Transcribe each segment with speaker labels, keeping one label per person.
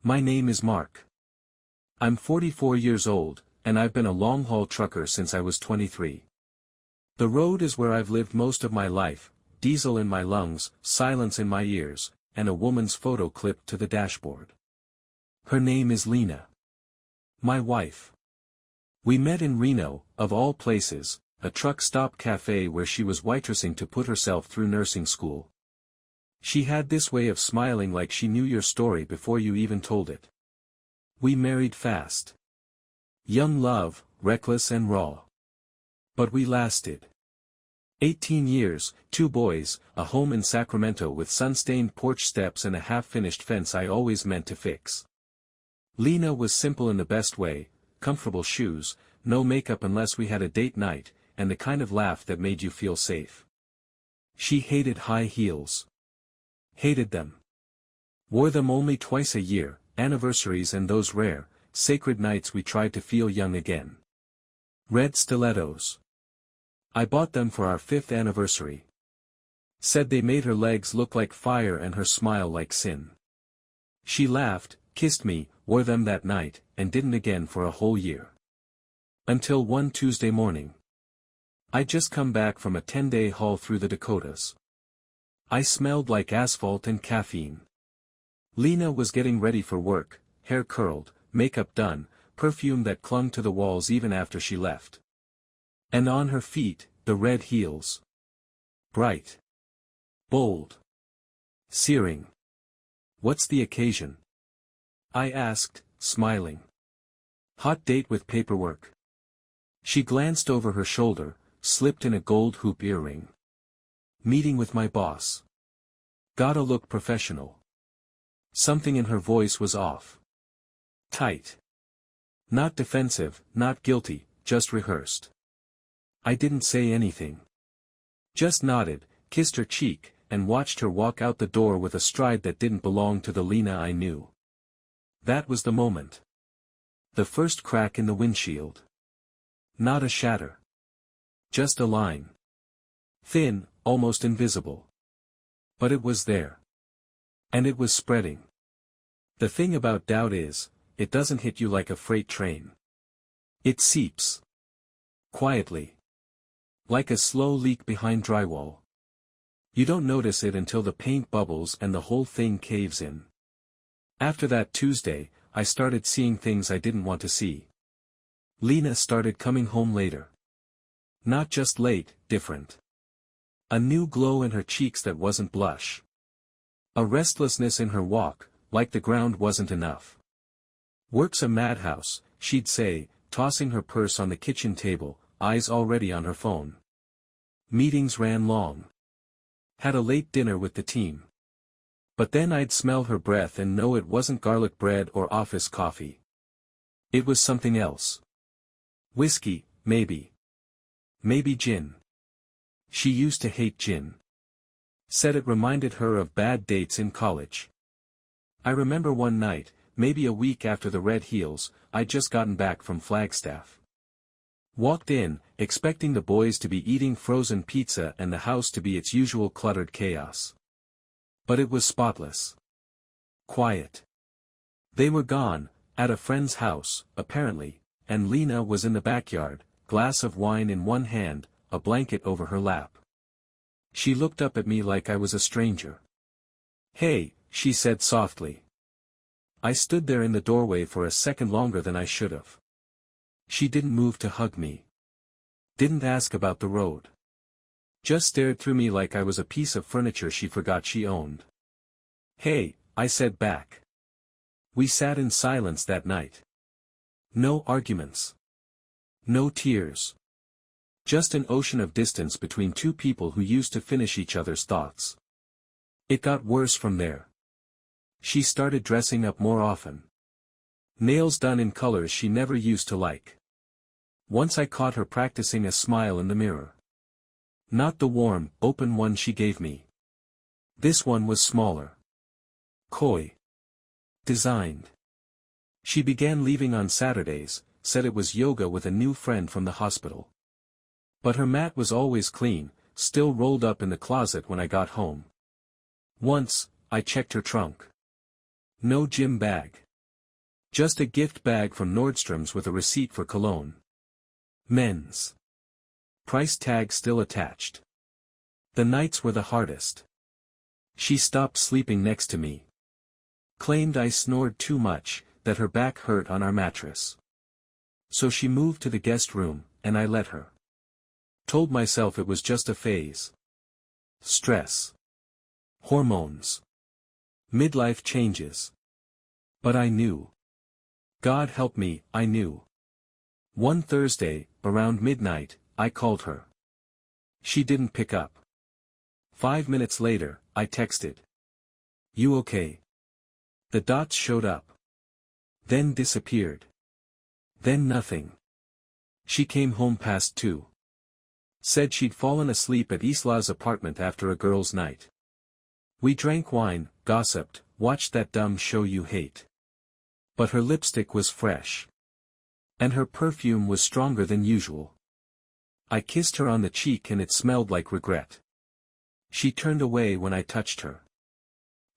Speaker 1: My name is Mark. I'm 44 years old, and I've been a long-haul trucker since I was 23. The road is where I've lived most of my life, diesel in my lungs, silence in my ears, and a woman's photo clipped to the dashboard. Her name is Lena. My wife. We met in Reno, of all places, a truck stop cafe where she was waitressing to put herself through nursing school. She had this way of smiling like she knew your story before you even told it. We married fast. Young love, reckless and raw. But we lasted. 18 years, 2 boys, a home in Sacramento with sun-stained porch steps and a half-finished fence I always meant to fix. Lena was simple in the best way, comfortable shoes, no makeup unless we had a date night, and the kind of laugh that made you feel safe. She hated high heels. Hated them. Wore them only twice a year, anniversaries and those rare, sacred nights we tried to feel young again. Red stilettos. I bought them for our 5th anniversary. Said they made her legs look like fire and her smile like sin. She laughed, kissed me, wore them that night, and didn't again for a whole year. Until one Tuesday morning. I'd just come back from a 10-day haul through the Dakotas. I smelled like asphalt and caffeine. Lena was getting ready for work, hair curled, makeup done, perfume that clung to the walls even after she left. And on her feet, the red heels. Bright. Bold. Searing. What's the occasion? I asked, smiling. Hot date with paperwork. She glanced over her shoulder, slipped in a gold hoop earring. Meeting with my boss. Gotta look professional. Something in her voice was off. Tight. Not defensive, not guilty, just rehearsed. I didn't say anything. Just nodded, kissed her cheek, and watched her walk out the door with a stride that didn't belong to the Lena I knew. That was the moment. The first crack in the windshield. Not a shatter. Just a line. Thin, almost invisible. But it was there. And it was spreading. The thing about doubt is, it doesn't hit you like a freight train. It seeps. Quietly. Like a slow leak behind drywall. You don't notice it until the paint bubbles and the whole thing caves in. After that Tuesday, I started seeing things I didn't want to see. Lena started coming home later. Not just late, different. A new glow in her cheeks that wasn't blush. A restlessness in her walk, like the ground wasn't enough. Work's a madhouse, she'd say, tossing her purse on the kitchen table, eyes already on her phone. Meetings ran long. Had a late dinner with the team. But then I'd smell her breath and know it wasn't garlic bread or office coffee. It was something else. Whiskey, maybe. Maybe gin. She used to hate gin. Said it reminded her of bad dates in college. I remember one night, maybe a week after the red heels, I'd just gotten back from Flagstaff. Walked in, expecting the boys to be eating frozen pizza and the house to be its usual cluttered chaos. But it was spotless. Quiet. They were gone, at a friend's house, apparently, and Lena was in the backyard, glass of wine in one hand, a blanket over her lap. She looked up at me like I was a stranger. "Hey," she said softly. I stood there in the doorway for a second longer than I should have. She didn't move to hug me. Didn't ask about the road. Just stared through me like I was a piece of furniture she forgot she owned. "Hey," I said back. We sat in silence that night. No arguments. No tears. Just an ocean of distance between two people who used to finish each other's thoughts. It got worse from there. She started dressing up more often. Nails done in colors she never used to like. Once I caught her practicing a smile in the mirror. Not the warm, open one she gave me. This one was smaller. Coy. Designed. She began leaving on Saturdays, said it was yoga with a new friend from the hospital. But her mat was always clean, still rolled up in the closet when I got home. Once, I checked her trunk. No gym bag. Just a gift bag from Nordstrom's with a receipt for cologne. Men's. Price tag still attached. The nights were the hardest. She stopped sleeping next to me. Claimed I snored too much, that her back hurt on our mattress. So she moved to the guest room, and I let her. Told myself it was just a phase. Stress. Hormones. Midlife changes. But I knew. God help me, I knew. One Thursday, around midnight, I called her. She didn't pick up. 5 minutes later, I texted. You okay? The dots showed up. Then disappeared. Then nothing. She came home past 2. Said she'd fallen asleep at Isla's apartment after a girls' night. We drank wine, gossiped, watched that dumb show you hate. But her lipstick was fresh. And her perfume was stronger than usual. I kissed her on the cheek and it smelled like regret. She turned away when I touched her.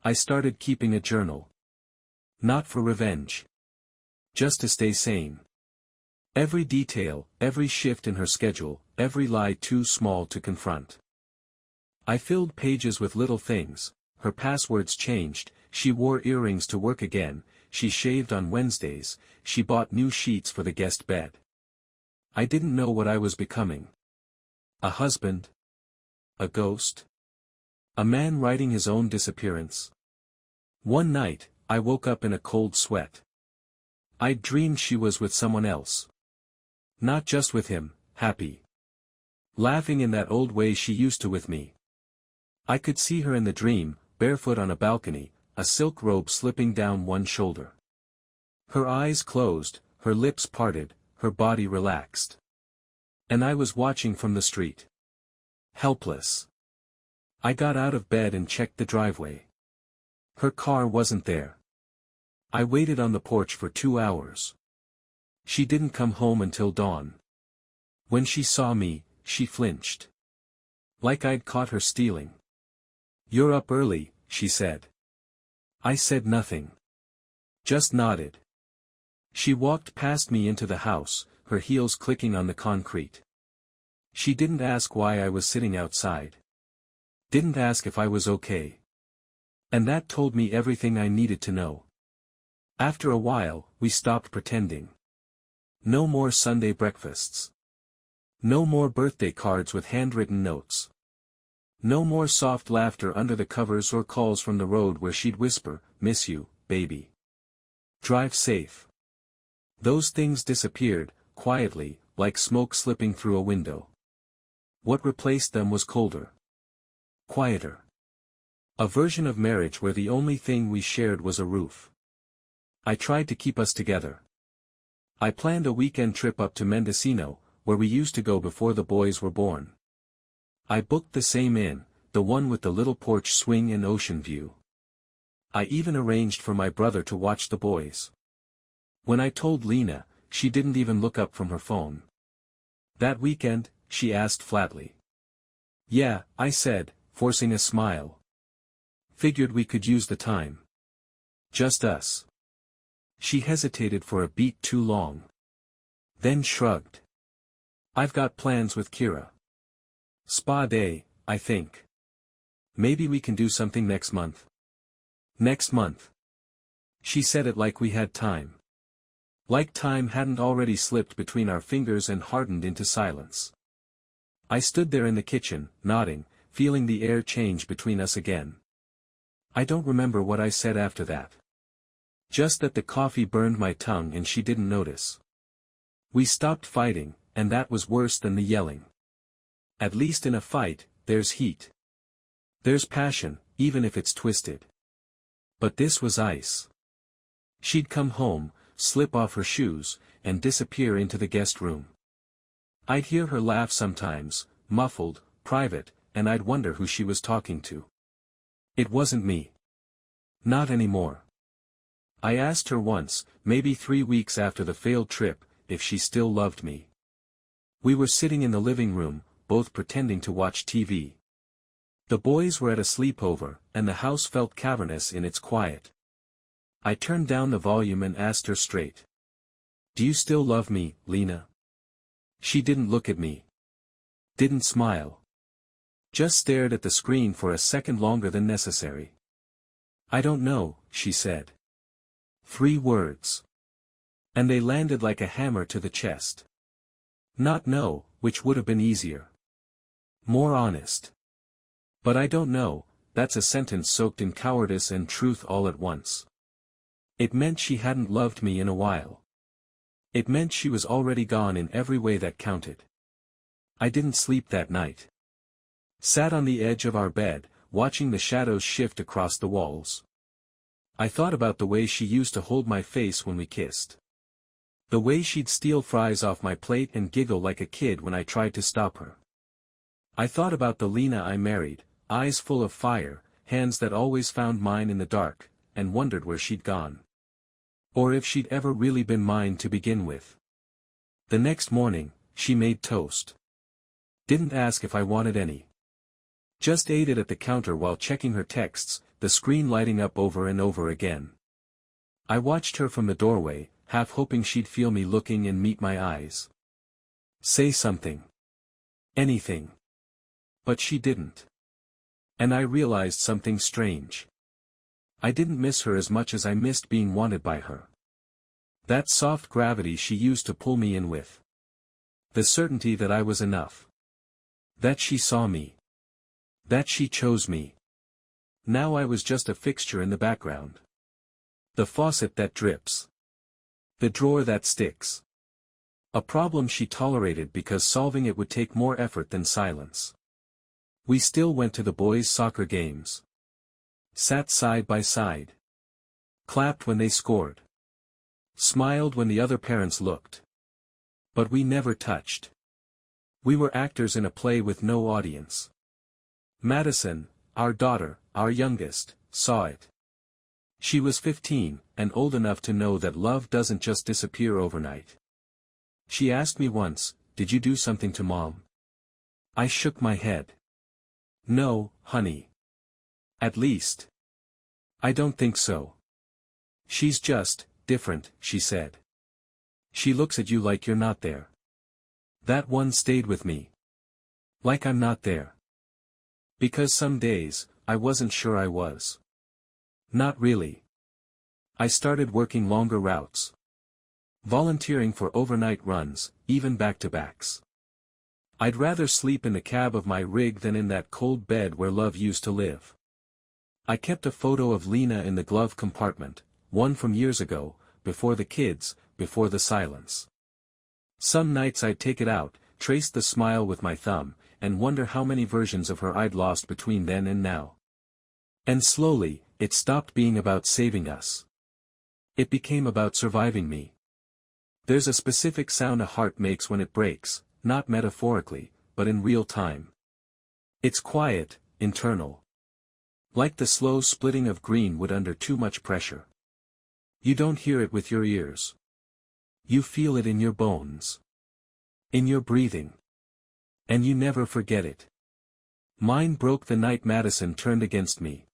Speaker 1: I started keeping a journal. Not for revenge. Just to stay sane. Every detail, every shift in her schedule, every lie too small to confront. I filled pages with little things. Her passwords changed, she wore earrings to work again, she shaved on Wednesdays, she bought new sheets for the guest bed. I didn't know what I was becoming. A husband? A ghost? A man writing his own disappearance? One night, I woke up in a cold sweat. I'd dreamed she was with someone else. Not just with him, happy. Laughing in that old way she used to with me. I could see her in the dream, barefoot on a balcony, a silk robe slipping down one shoulder. Her eyes closed, her lips parted, her body relaxed. And I was watching from the street. Helpless. I got out of bed and checked the driveway. Her car wasn't there. I waited on the porch for 2 hours. She didn't come home until dawn. When she saw me, she flinched. Like I'd caught her stealing. You're up early, she said. I said nothing. Just nodded. She walked past me into the house, her heels clicking on the concrete. She didn't ask why I was sitting outside. Didn't ask if I was okay. And that told me everything I needed to know. After a while, we stopped pretending. No more Sunday breakfasts. No more birthday cards with handwritten notes. No more soft laughter under the covers or calls from the road where she'd whisper, "Miss you, baby. Drive safe." Those things disappeared, quietly, like smoke slipping through a window. What replaced them was colder. Quieter. A version of marriage where the only thing we shared was a roof. I tried to keep us together. I planned a weekend trip up to Mendocino, where we used to go before the boys were born. I booked the same inn, the one with the little porch swing and ocean view. I even arranged for my brother to watch the boys. When I told Lena, she didn't even look up from her phone. That weekend, she asked flatly. Yeah, I said, forcing a smile. Figured we could use the time. Just us. She hesitated for a beat too long. Then shrugged. I've got plans with Kira. Spa day, I think. Maybe we can do something next month. Next month. She said it like we had time. Like time hadn't already slipped between our fingers and hardened into silence. I stood there in the kitchen, nodding, feeling the air change between us again. I don't remember what I said after that. Just that the coffee burned my tongue and she didn't notice. We stopped fighting, and that was worse than the yelling. At least in a fight, there's heat. There's passion, even if it's twisted. But this was ice. She'd come home, slip off her shoes, and disappear into the guest room. I'd hear her laugh sometimes, muffled, private, and I'd wonder who she was talking to. It wasn't me. Not anymore. I asked her once, maybe 3 weeks after the failed trip, if she still loved me. We were sitting in the living room, both pretending to watch TV. The boys were at a sleepover, and the house felt cavernous in its quiet. I turned down the volume and asked her straight. "Do you still love me, Lena?" She didn't look at me. Didn't smile. Just stared at the screen for a second longer than necessary. "I don't know," she said. 3 words. And they landed like a hammer to the chest. Not no, which would have been easier. More honest. But I don't know, that's a sentence soaked in cowardice and truth all at once. It meant she hadn't loved me in a while. It meant she was already gone in every way that counted. I didn't sleep that night. Sat on the edge of our bed, watching the shadows shift across the walls. I thought about the way she used to hold my face when we kissed. The way she'd steal fries off my plate and giggle like a kid when I tried to stop her. I thought about the Lena I married, eyes full of fire, hands that always found mine in the dark, and wondered where she'd gone. Or if she'd ever really been mine to begin with. The next morning, she made toast. Didn't ask if I wanted any. Just ate it at the counter while checking her texts, the screen lighting up over and over again. I watched her from the doorway, half hoping she'd feel me looking and meet my eyes. Say something. Anything. But she didn't. And I realized something strange. I didn't miss her as much as I missed being wanted by her. That soft gravity she used to pull me in with. The certainty that I was enough. That she saw me. That she chose me. Now I was just a fixture in the background. The faucet that drips. The drawer that sticks. A problem she tolerated because solving it would take more effort than silence. We still went to the boys' soccer games. Sat side by side. Clapped when they scored. Smiled when the other parents looked. But we never touched. We were actors in a play with no audience. Madison, our daughter, our youngest, saw it. She was 15, and old enough to know that love doesn't just disappear overnight. She asked me once, "Did you do something to Mom?" I shook my head. "No, honey. At least. I don't think so. She's just different," she said. "She looks at you like you're not there." That one stayed with me. Like I'm not there. Because some days, I wasn't sure I was. Not really. I started working longer routes. Volunteering for overnight runs, even back-to-backs. I'd rather sleep in the cab of my rig than in that cold bed where love used to live. I kept a photo of Lena in the glove compartment, one from years ago, before the kids, before the silence. Some nights I'd take it out, trace the smile with my thumb, and wonder how many versions of her I'd lost between then and now. And slowly, it stopped being about saving us. It became about surviving me. There's a specific sound a heart makes when it breaks, not metaphorically, but in real time. It's quiet, internal. Like the slow splitting of green wood under too much pressure. You don't hear it with your ears. You feel it in your bones. In your breathing. And you never forget it. Mine broke the night Madison turned against me.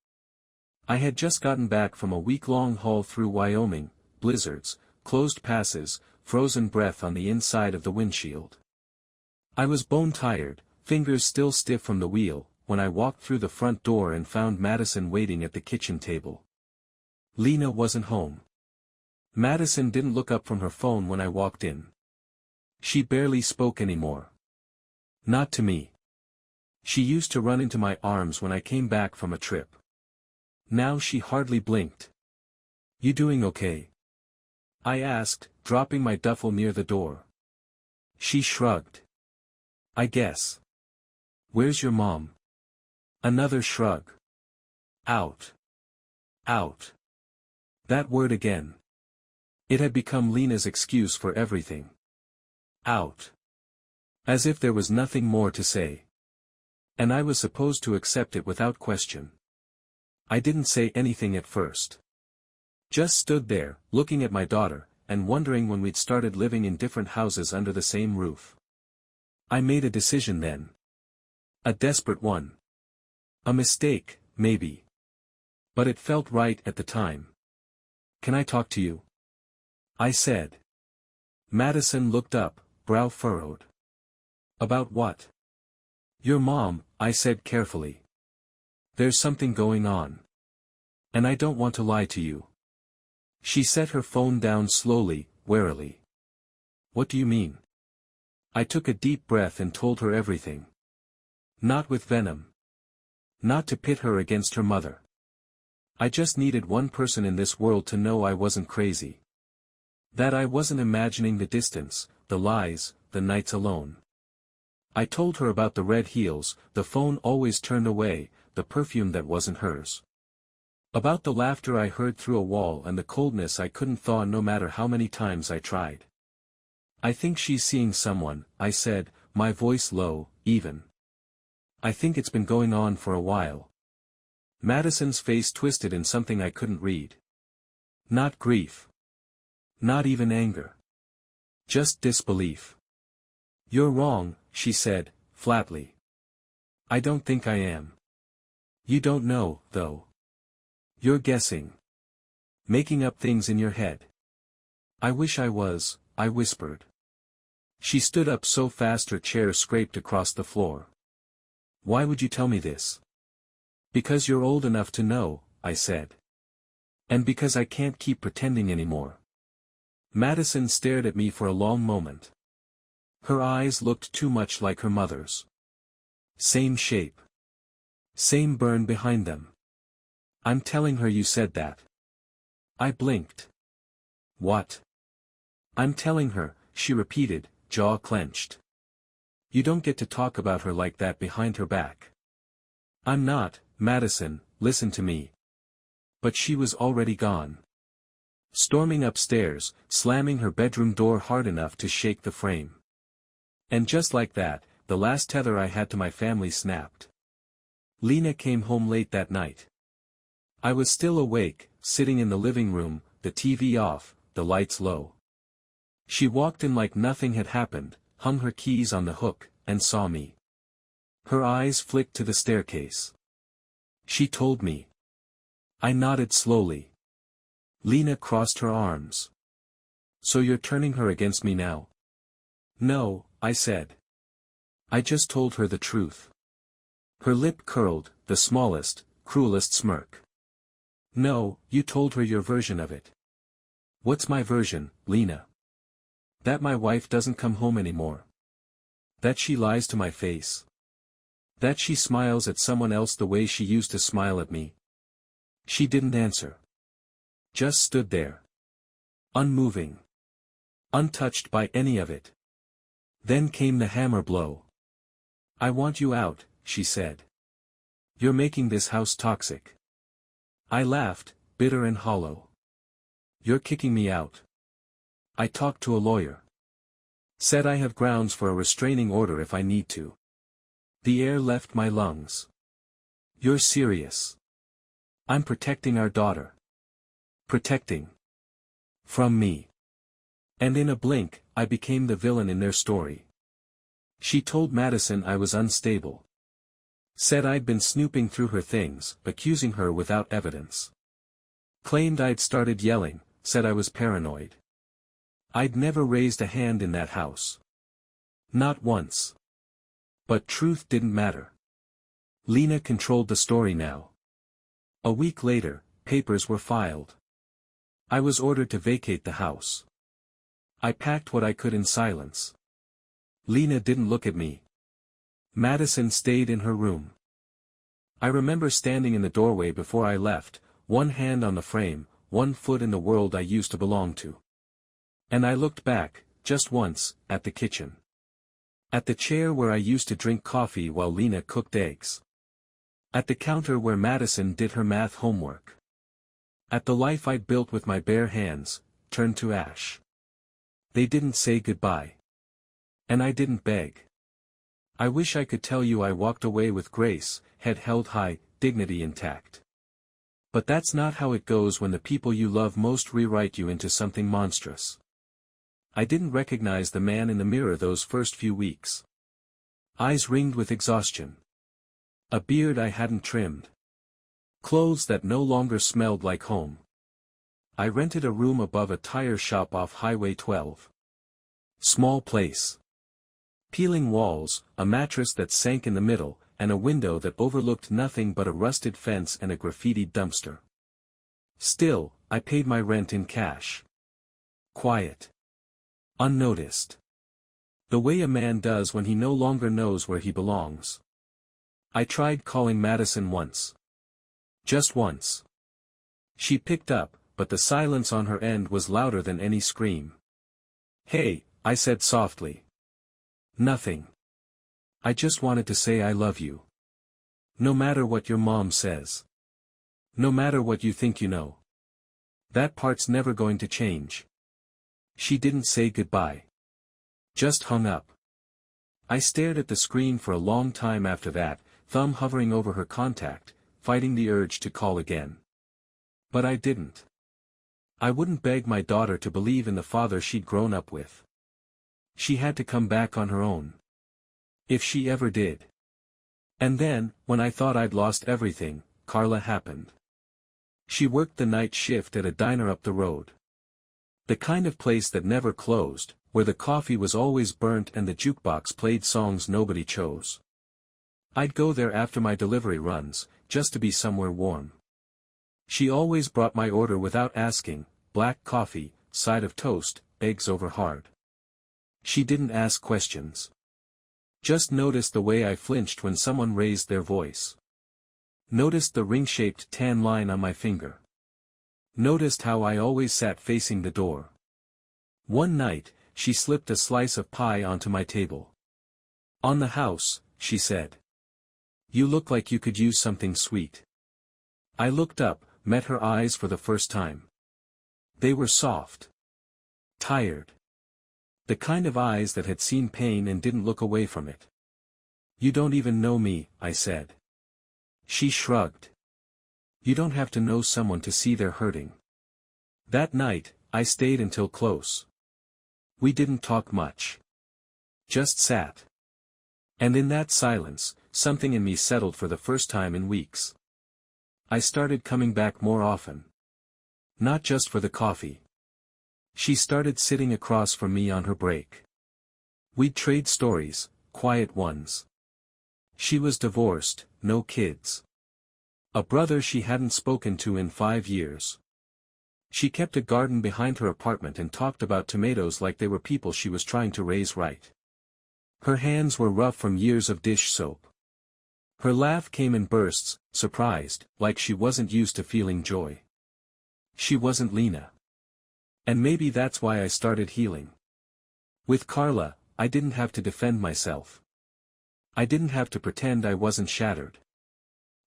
Speaker 1: I had just gotten back from a week-long haul through Wyoming, blizzards, closed passes, frozen breath on the inside of the windshield. I was bone-tired, fingers still stiff from the wheel, when I walked through the front door and found Madison waiting at the kitchen table. Lena wasn't home. Madison didn't look up from her phone when I walked in. She barely spoke anymore. Not to me. She used to run into my arms when I came back from a trip. Now she hardly blinked. "You doing okay?" I asked, dropping my duffel near the door. She shrugged. "I guess." "Where's your mom?" Another shrug. Out. Out. That word again. It had become Lena's excuse for everything. Out. As if there was nothing more to say. And I was supposed to accept it without question. I didn't say anything at first. Just stood there, looking at my daughter, and wondering when we'd started living in different houses under the same roof. I made a decision then. A desperate one. A mistake, maybe. But it felt right at the time. Can I talk to you? I said. Madison looked up, brow furrowed. About what? Your mom, I said carefully. There's something going on. And I don't want to lie to you. She set her phone down slowly, warily. What do you mean? I took a deep breath and told her everything. Not with venom. Not to pit her against her mother. I just needed one person in this world to know I wasn't crazy. That I wasn't imagining the distance, the lies, the nights alone. I told her about the red heels, the phone always turned away, the perfume that wasn't hers. About the laughter I heard through a wall and the coldness I couldn't thaw no matter how many times I tried. I think she's seeing someone, I said, my voice low, even. I think it's been going on for a while. Madison's face twisted in something I couldn't read. Not grief. Not even anger. Just disbelief. You're wrong, she said, flatly. I don't think I am. You don't know, though. You're guessing. Making up things in your head. I wish I was, I whispered. She stood up so fast her chair scraped across the floor. Why would you tell me this? Because you're old enough to know, I said. And because I can't keep pretending anymore. Madison stared at me for a long moment. Her eyes looked too much like her mother's. Same shape. Same burn behind them. I'm telling her you said that. I blinked. What? I'm telling her, she repeated, jaw clenched. You don't get to talk about her like that behind her back. I'm not, Madison, listen to me. But she was already gone. Storming upstairs, slamming her bedroom door hard enough to shake the frame. And just like that, the last tether I had to my family snapped. Lena came home late that night. I was still awake, sitting in the living room, the TV off, the lights low. She walked in like nothing had happened, hung her keys on the hook, and saw me. Her eyes flicked to the staircase. She told me. I nodded slowly. Lena crossed her arms. So you're turning her against me now? No, I said. I just told her the truth. Her lip curled, the smallest, cruelest smirk. No, you told her your version of it. What's my version, Lena? That my wife doesn't come home anymore. That she lies to my face. That she smiles at someone else the way she used to smile at me. She didn't answer. Just stood there. Unmoving. Untouched by any of it. Then came the hammer blow. I want you out, she said. You're making this house toxic. I laughed, bitter and hollow. You're kicking me out. I talked to a lawyer. Said I have grounds for a restraining order if I need to. The air left my lungs. You're serious. I'm protecting our daughter. Protecting. From me. And in a blink, I became the villain in their story. She told Madison I was unstable. Said I'd been snooping through her things, accusing her without evidence. Claimed I'd started yelling, said I was paranoid. I'd never raised a hand in that house. Not once. But truth didn't matter. Lena controlled the story now. A week later, papers were filed. I was ordered to vacate the house. I packed what I could in silence. Lena didn't look at me. Madison stayed in her room. I remember standing in the doorway before I left, one hand on the frame, one foot in the world I used to belong to. And I looked back, just once, at the kitchen. At the chair where I used to drink coffee while Lena cooked eggs. At the counter where Madison did her math homework. At the life I'd built with my bare hands, turned to ash. They didn't say goodbye. And I didn't beg. I wish I could tell you I walked away with grace, head held high, dignity intact. But that's not how it goes when the people you love most rewrite you into something monstrous. I didn't recognize the man in the mirror those first few weeks. Eyes ringed with exhaustion. A beard I hadn't trimmed. Clothes that no longer smelled like home. I rented a room above a tire shop off Highway 12. Small place. Peeling walls, a mattress that sank in the middle, and a window that overlooked nothing but a rusted fence and a graffitied dumpster. Still, I paid my rent in cash. Quiet. Unnoticed. The way a man does when he no longer knows where he belongs. I tried calling Madison once. Just once. She picked up, but the silence on her end was louder than any scream. "Hey," I said softly. "Nothing. I just wanted to say I love you. No matter what your mom says. No matter what you think you know. That part's never going to change." She didn't say goodbye. Just hung up. I stared at the screen for a long time after that, thumb hovering over her contact, fighting the urge to call again. But I didn't. I wouldn't beg my daughter to believe in the father she'd grown up with. She had to come back on her own. If she ever did. And then, when I thought I'd lost everything, Carla happened. She worked the night shift at a diner up the road. The kind of place that never closed, where the coffee was always burnt and the jukebox played songs nobody chose. I'd go there after my delivery runs, just to be somewhere warm. She always brought my order without asking, black coffee, side of toast, eggs over hard. She didn't ask questions. Just noticed the way I flinched when someone raised their voice. Noticed the ring-shaped tan line on my finger. Noticed how I always sat facing the door. One night, she slipped a slice of pie onto my table. "On the house," she said. "You look like you could use something sweet." I looked up, met her eyes for the first time. They were soft. Tired. The kind of eyes that had seen pain and didn't look away from it. "You don't even know me," I said. She shrugged. "You don't have to know someone to see they're hurting." That night, I stayed until close. We didn't talk much. Just sat. And in that silence, something in me settled for the first time in weeks. I started coming back more often. Not just for the coffee. She started sitting across from me on her break. We'd trade stories, quiet ones. She was divorced, no kids. A brother she hadn't spoken to in 5 years. She kept a garden behind her apartment and talked about tomatoes like they were people she was trying to raise right. Her hands were rough from years of dish soap. Her laugh came in bursts, surprised, like she wasn't used to feeling joy. She wasn't Lena. And maybe that's why I started healing. With Carla, I didn't have to defend myself. I didn't have to pretend I wasn't shattered.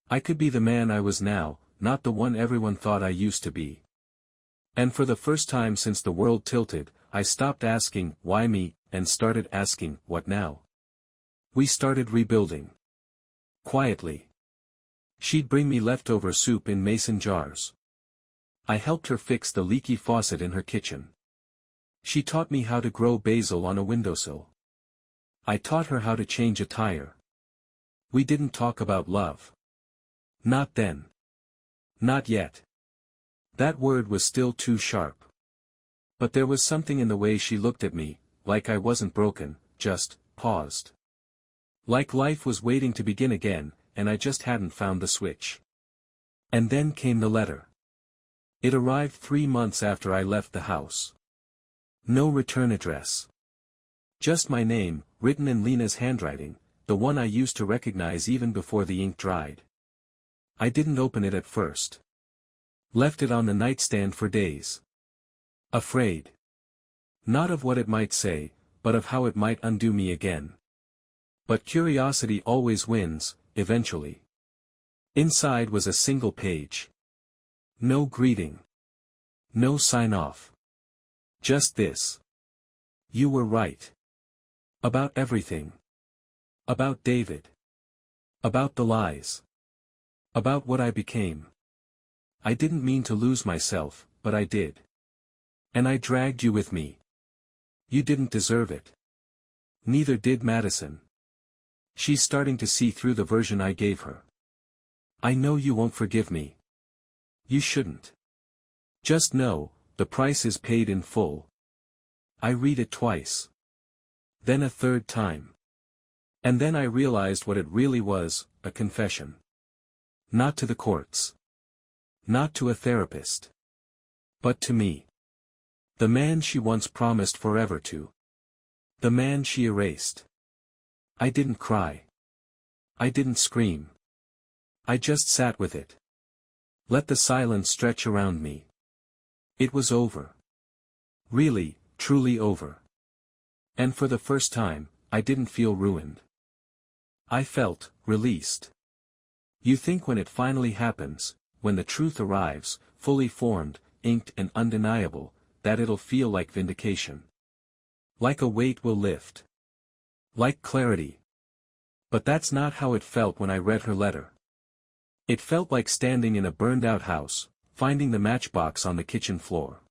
Speaker 1: I could be the man I was now, not the one everyone thought I used to be. And for the first time since the world tilted, I stopped asking, why me, and started asking, what now? We started rebuilding. Quietly. She'd bring me leftover soup in mason jars. I helped her fix the leaky faucet in her kitchen. She taught me how to grow basil on a windowsill. I taught her how to change a tire. We didn't talk about love. Not then. Not yet. That word was still too sharp. But there was something in the way she looked at me, like I wasn't broken, just paused. Like life was waiting to begin again, and I just hadn't found the switch. And then came the letter. It arrived 3 months after I left the house. No return address. Just my name, written in Lena's handwriting, the one I used to recognize even before the ink dried. I didn't open it at first. Left it on the nightstand for days. Afraid. Not of what it might say, but of how it might undo me again. But curiosity always wins, eventually. Inside was a single page. No greeting. No sign-off. Just this. You were right. About everything. About David. About the lies. About what I became. I didn't mean to lose myself, but I did. And I dragged you with me. You didn't deserve it. Neither did Madison. She's starting to see through the version I gave her. I know you won't forgive me. You shouldn't. Just know, the price is paid in full. I read it twice. Then a third time. And then I realized what it really was, a confession. Not to the courts. Not to a therapist. But to me. The man she once promised forever to. The man she erased. I didn't cry. I didn't scream. I just sat with it. Let the silence stretch around me. It was over. Really, truly over. And for the first time, I didn't feel ruined. I felt released. You think when it finally happens, when the truth arrives, fully formed, inked and undeniable, that it'll feel like vindication. Like a weight will lift. Like clarity. But that's not how it felt when I read her letter. It felt like standing in a burned-out house, finding the matchbox on the kitchen floor.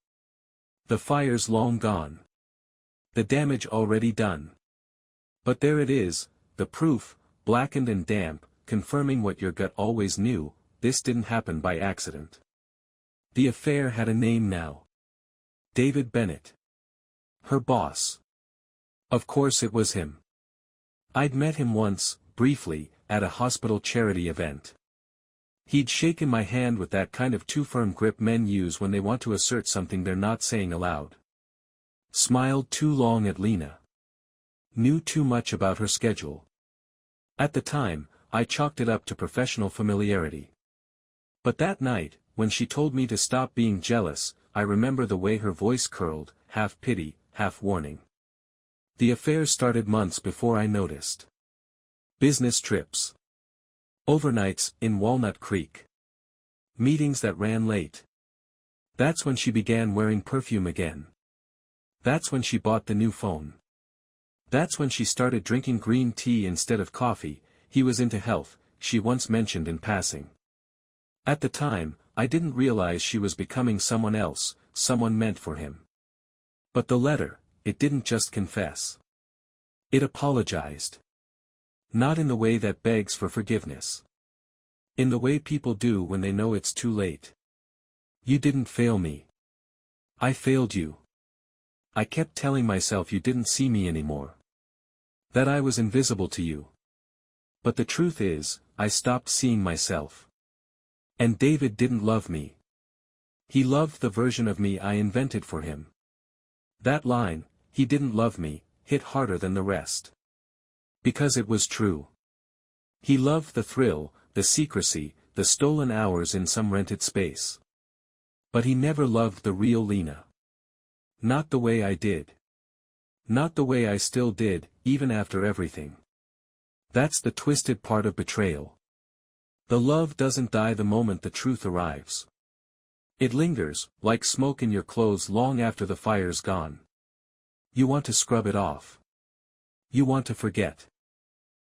Speaker 1: The fire's long gone. The damage already done. But there it is, the proof, blackened and damp, confirming what your gut always knew, this didn't happen by accident. The affair had a name now. David Bennett. Her boss. Of course it was him. I'd met him once, briefly, at a hospital charity event. He'd shaken my hand with that kind of too-firm grip men use when they want to assert something they're not saying aloud. Smiled too long at Lena. Knew too much about her schedule. At the time, I chalked it up to professional familiarity. But that night, when she told me to stop being jealous, I remember the way her voice curled, half pity, half warning. The affair started months before I noticed. Business trips. Overnights in Walnut Creek. Meetings that ran late. That's when she began wearing perfume again. That's when she bought the new phone. That's when she started drinking green tea instead of coffee. He was into health, she once mentioned in passing. At the time, I didn't realize she was becoming someone else, someone meant for him. But the letter, it didn't just confess. It apologized. Not in the way that begs for forgiveness. In the way people do when they know it's too late. You didn't fail me. I failed you. I kept telling myself you didn't see me anymore. That I was invisible to you. But the truth is, I stopped seeing myself. And David didn't love me. He loved the version of me I invented for him. That line, he didn't love me, hit harder than the rest. Because it was true. He loved the thrill, the secrecy, the stolen hours in some rented space. But he never loved the real Lena. Not the way I did. Not the way I still did, even after everything. That's the twisted part of betrayal. The love doesn't die the moment the truth arrives. It lingers, like smoke in your clothes long after the fire's gone. You want to scrub it off. You want to forget.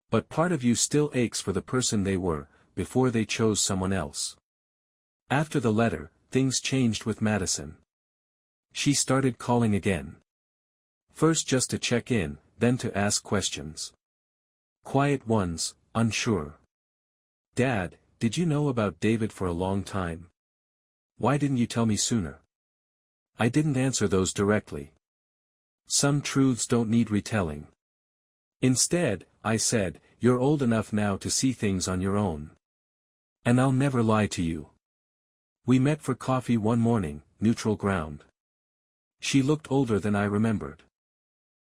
Speaker 1: But part of you still aches for the person they were, before they chose someone else. After the letter, things changed with Madison. She started calling again. First just to check in, then to ask questions. Quiet ones, unsure. Dad, did you know about David for a long time? Why didn't you tell me sooner? I didn't answer those directly. Some truths don't need retelling. Instead, I said, you're old enough now to see things on your own. And I'll never lie to you. We met for coffee one morning, neutral ground. She looked older than I remembered.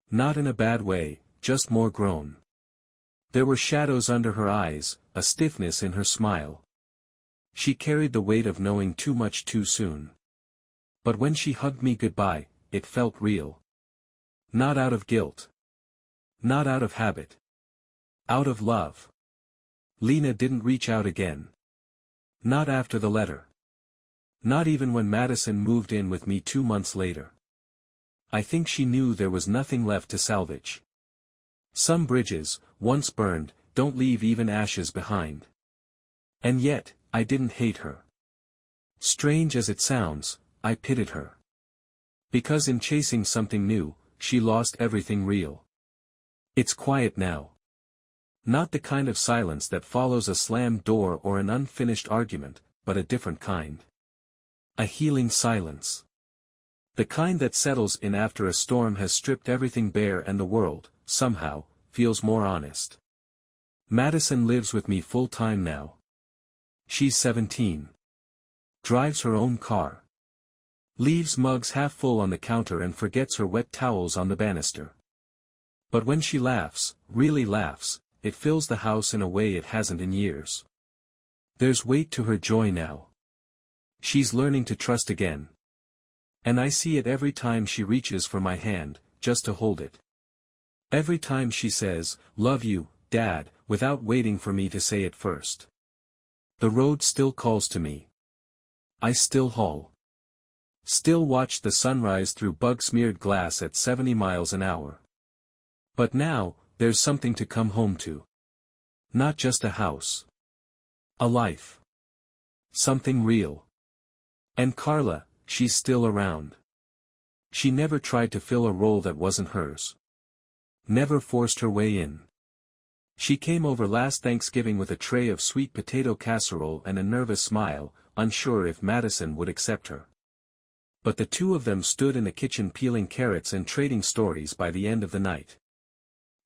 Speaker 1: Not in a bad way, just more grown. There were shadows under her eyes, a stiffness in her smile. She carried the weight of knowing too much too soon. But when she hugged me goodbye, it felt real. Not out of guilt. Not out of habit. Out of love. Lena didn't reach out again. Not after the letter. Not even when Madison moved in with me 2 months later. I think she knew there was nothing left to salvage. Some bridges, once burned, don't leave even ashes behind. And yet, I didn't hate her. Strange as it sounds, I pitied her. Because in chasing something new, she lost everything real. It's quiet now. Not the kind of silence that follows a slammed door or an unfinished argument, but a different kind. A healing silence. The kind that settles in after a storm has stripped everything bare and the world, somehow, feels more honest. Madison lives with me full-time now. She's 17. Drives her own car. Leaves mugs half full on the counter and forgets her wet towels on the banister. But when she laughs, really laughs, it fills the house in a way it hasn't in years. There's weight to her joy now. She's learning to trust again. And I see it every time she reaches for my hand, just to hold it. Every time she says, "Love you, Dad," without waiting for me to say it first. The road still calls to me. I still haul. Still watch the sunrise through bug-smeared glass at 70 miles an hour. But now, there's something to come home to. Not just a house. A life. Something real. And Carla, she's still around. She never tried to fill a role that wasn't hers. Never forced her way in. She came over last Thanksgiving with a tray of sweet potato casserole and a nervous smile, unsure if Madison would accept her. But the two of them stood in the kitchen peeling carrots and trading stories by the end of the night.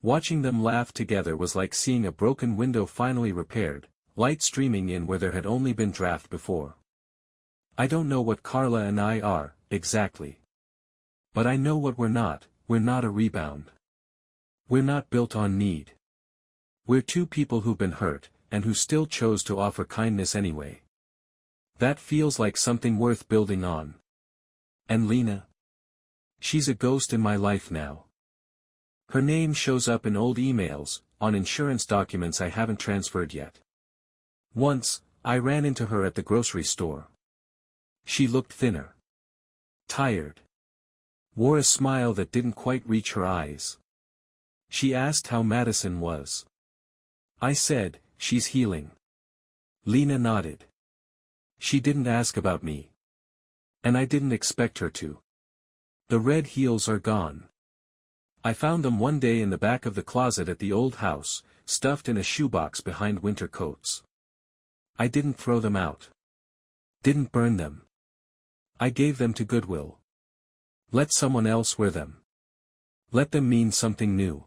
Speaker 1: Watching them laugh together was like seeing a broken window finally repaired, light streaming in where there had only been draft before. I don't know what Carla and I are, exactly. But I know what we're not a rebound. We're not built on need. We're two people who've been hurt, and who still chose to offer kindness anyway. That feels like something worth building on. And Lena? She's a ghost in my life now. Her name shows up in old emails, on insurance documents I haven't transferred yet. Once, I ran into her at the grocery store. She looked thinner. Tired. Wore a smile that didn't quite reach her eyes. She asked how Madison was. I said, "She's healing." Lena nodded. She didn't ask about me. And I didn't expect her to. The red heels are gone. I found them one day in the back of the closet at the old house, stuffed in a shoebox behind winter coats. I didn't throw them out. Didn't burn them. I gave them to Goodwill. Let someone else wear them. Let them mean something new.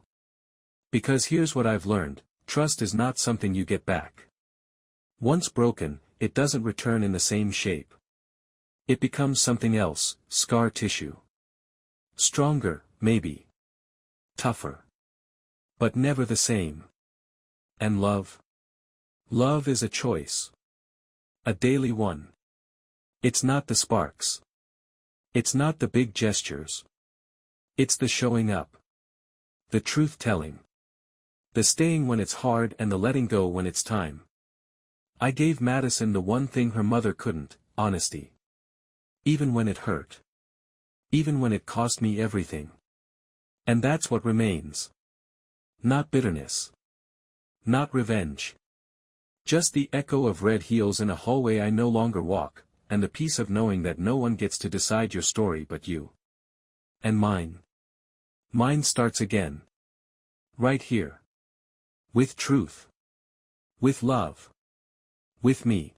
Speaker 1: Because here's what I've learned, trust is not something you get back. Once broken, it doesn't return in the same shape. It becomes something else, scar tissue. Stronger, maybe. Tougher. But never the same. And love? Love is a choice. A daily one. It's not the sparks. It's not the big gestures. It's the showing up. The truth-telling. The staying when it's hard and the letting go when it's time. I gave Madison the one thing her mother couldn't, honesty. Even when it hurt. Even when it cost me everything. And that's what remains. Not bitterness. Not revenge. Just the echo of red heels in a hallway I no longer walk, and the peace of knowing that no one gets to decide your story but you. And mine. Mine starts again. Right here. With truth. With love. With me.